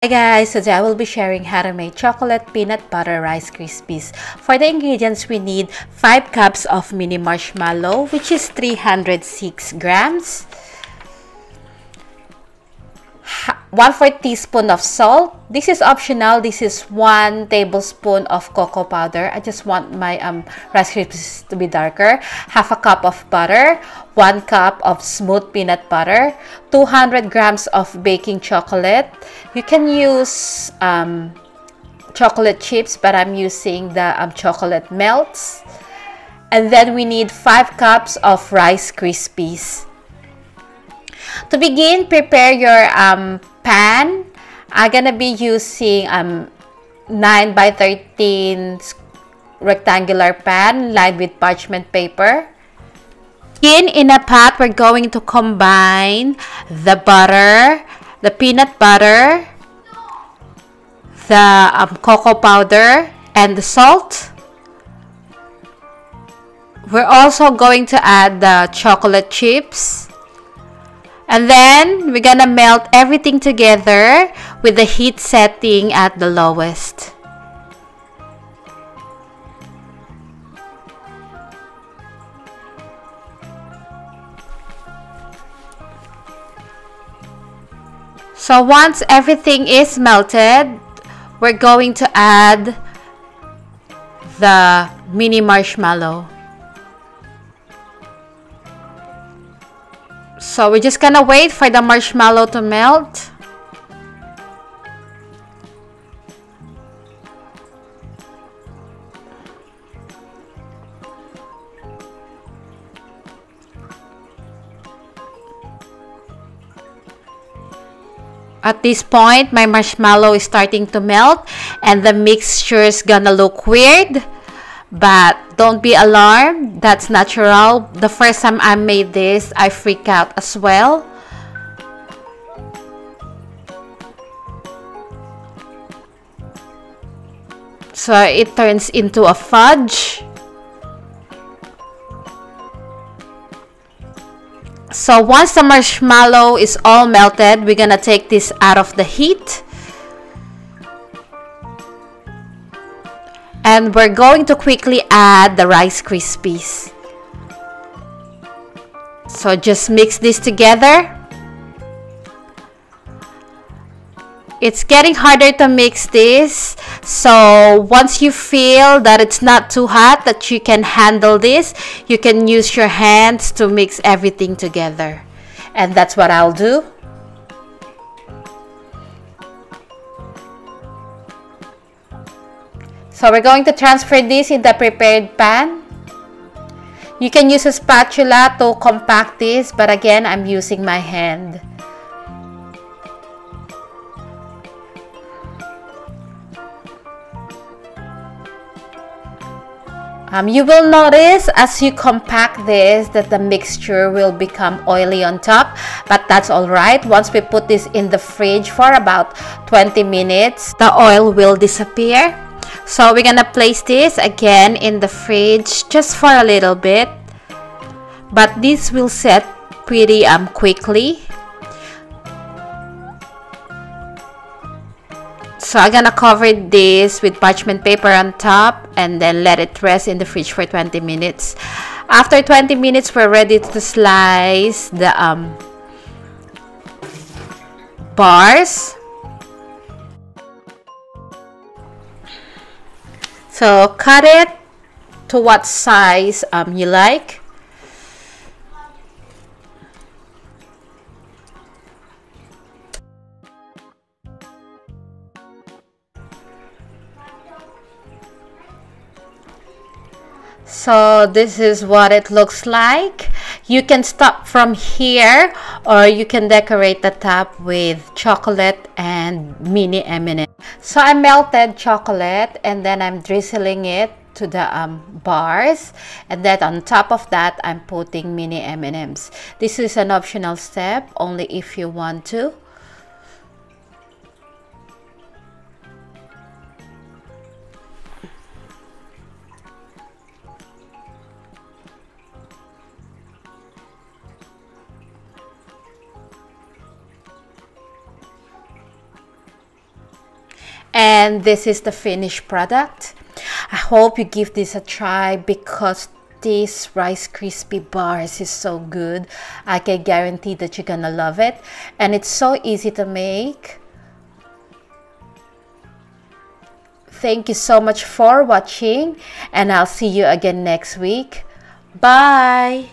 Hi guys, today I will be sharing how to make chocolate peanut butter Rice Krispies. For the ingredients, we need 5 cups of mini marshmallow, which is 306 grams, 1/4 teaspoon of salt. This is optional. This is 1 tablespoon of cocoa powder. I just want my Rice Krispies to be darker. Half a cup of butter, 1 cup of smooth peanut butter, 200 grams of baking chocolate. You can use chocolate chips, but I'm using the chocolate melts. And then we need 5 cups of Rice Krispies. To begin, prepare your pan. I'm gonna be using 9 by 13 rectangular pan lined with parchment paper. In a pot, we're going to combine the butter, the peanut butter, the cocoa powder, and the salt. We're also going to add the chocolate chips. And then we're gonna melt everything together with the heat setting at the lowest. So once everything is melted, we're going to add the mini marshmallow. So we're just gonna wait for the marshmallow to melt. At this point, my marshmallow is starting to melt and the mixture is gonna look weird. But don't be alarmed, that's natural. The first time I made this, I freaked out as well. So it turns into a fudge. So once the marshmallow is all melted, we're gonna take this out of the heat. And we're going to quickly add the Rice Krispies. So just mix this together. It's getting harder to mix this. So once you feel that it's not too hot, that you can handle this, you can use your hands to mix everything together. And that's what I'll do. So we're going to transfer this in the prepared pan. You can use a spatula to compact this, but again, I'm using my hand. You will notice as you compact this that the mixture will become oily on top, but that's alright. Once we put this in the fridge for about 20 minutes, the oil will disappear. So we're gonna place this again in the fridge just for a little bit, but this will set pretty quickly. So I'm gonna cover this with parchment paper on top and then let it rest in the fridge for 20 minutes. After 20 minutes, we're ready to slice the bars. So cut it to what size you like. So this is what it looks like. You can stop from here or you can decorate the top with chocolate and mini M&M. So I melted chocolate and then I'm drizzling it to the bars, and then on top of that I'm putting mini M&Ms. This is an optional step, only if you want to. And this is the finished product. I hope you give this a try because this Rice Krispie bars is so good. I can guarantee that you're gonna love it, and it's so easy to make. Thank you so much for watching, and I'll see you again next week. Bye.